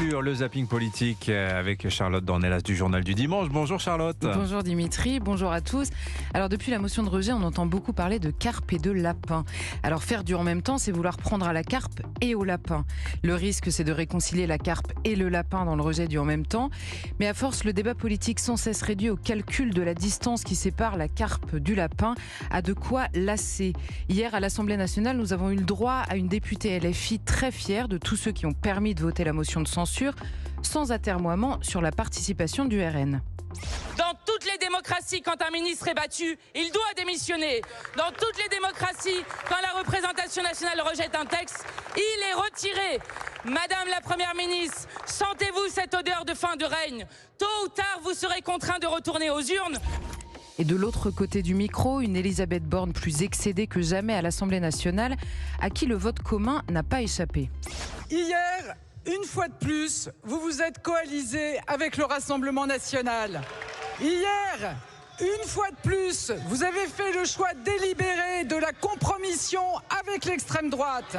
conclure le zapping politique avec Charlotte Dornelas du Journal du Dimanche. Bonjour Charlotte. Bonjour Dimitri, bonjour à tous. Alors depuis la motion de rejet, on entend beaucoup parler de carpe et de lapin. Alors faire du en même temps, c'est vouloir prendre à la carpe et au lapin. Le risque, c'est de réconcilier la carpe et le lapin dans le rejet du en même temps. Mais à force, le débat politique sans cesse réduit au calcul de la distance qui sépare la carpe du lapin a de quoi lasser. Hier, à l'Assemblée nationale, nous avons eu le droit à une députée LFI très fière de tous ceux qui ont permis de voter la motion de censure, sans atermoiement sur la participation du RN. Dans toutes les démocraties, quand un ministre est battu, il doit démissionner. Dans toutes les démocraties, quand la représentation nationale rejette un texte, il est retiré. Madame la Première ministre, sentez-vous cette odeur de fin de règne? Tôt ou tard, vous serez contraint de retourner aux urnes. Et de l'autre côté du micro, une Elisabeth Borne plus excédée que jamais à l'Assemblée nationale, à qui le vote commun n'a pas échappé. Hier, une fois de plus, vous vous êtes coalisé avec le Rassemblement national. Hier, une fois de plus, vous avez fait le choix délibéré de la compromission avec l'extrême droite.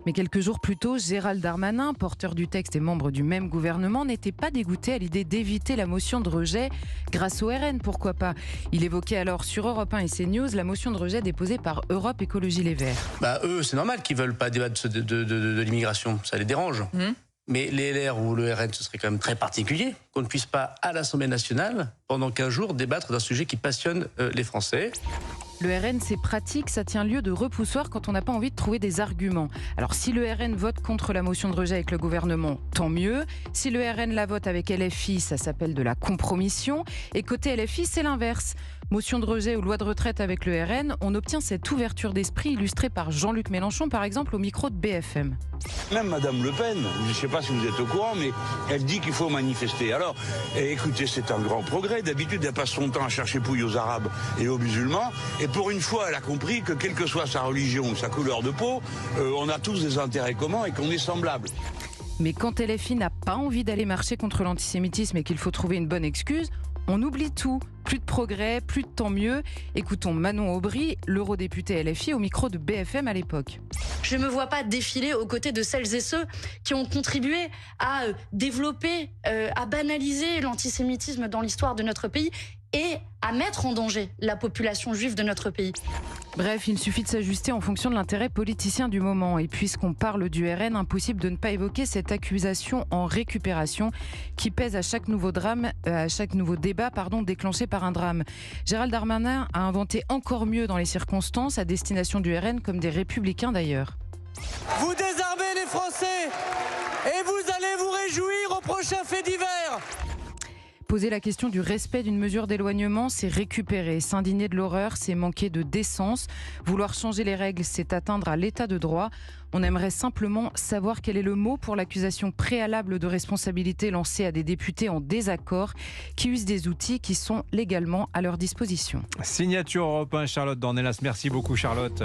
Mais quelques jours plus tôt, Gérald Darmanin, porteur du texte et membre du même gouvernement, n'était pas dégoûté à l'idée d'éviter la motion de rejet grâce au RN, pourquoi pas. Il évoquait alors sur Europe 1 et CNews la motion de rejet déposée par Europe Écologie Les Verts. Eux, c'est normal qu'ils veulent pas débattre de l'immigration, ça les dérange. Mais les LR ou le RN, ce serait quand même très particulier qu'on ne puisse pas, à l'Assemblée nationale, pendant 15 jours, débattre d'un sujet qui passionne les Français. Le RN, c'est pratique, ça tient lieu de repoussoir quand on n'a pas envie de trouver des arguments. Alors si le RN vote contre la motion de rejet avec le gouvernement, tant mieux. Si le RN la vote avec LFI, ça s'appelle de la compromission. Et côté LFI, c'est l'inverse. Motion de rejet ou loi de retraite avec le RN, on obtient cette ouverture d'esprit illustrée par Jean-Luc Mélenchon, par exemple, au micro de BFM. Même Madame Le Pen, je ne sais pas si vous êtes au courant, mais elle dit qu'il faut manifester. Alors, écoutez, c'est un grand progrès. D'habitude, elle passe son temps à chercher pouille aux Arabes et aux musulmans. Et pour une fois, elle a compris que quelle que soit sa religion ou sa couleur de peau, on a tous des intérêts communs et qu'on est semblables. Mais quand LFI n'a pas envie d'aller marcher contre l'antisémitisme et qu'il faut trouver une bonne excuse, on oublie tout. Plus de progrès, plus de tant mieux. Écoutons Manon Aubry, l'eurodéputée LFI, au micro de BFM à l'époque. Je ne me vois pas défiler aux côtés de celles et ceux qui ont contribué à développer, à banaliser l'antisémitisme dans l'histoire de notre pays et à mettre en danger la population juive de notre pays. Bref, il suffit de s'ajuster en fonction de l'intérêt politicien du moment. Et puisqu'on parle du RN, impossible de ne pas évoquer cette accusation en récupération qui pèse à chaque nouveau débat déclenché par un drame. Gérald Darmanin a inventé encore mieux dans les circonstances à destination du RN comme des républicains d'ailleurs. Vous désarmez les Français et vous allez vous réjouir au prochain fait divers. Poser la question du respect d'une mesure d'éloignement, c'est récupérer. S'indigner de l'horreur, c'est manquer de décence. Vouloir changer les règles, c'est atteindre à l'état de droit. On aimerait simplement savoir quel est le mot pour l'accusation préalable de responsabilité lancée à des députés en désaccord qui usent des outils qui sont légalement à leur disposition. Signature Europe 1, Charlotte Dornelas. Merci beaucoup Charlotte.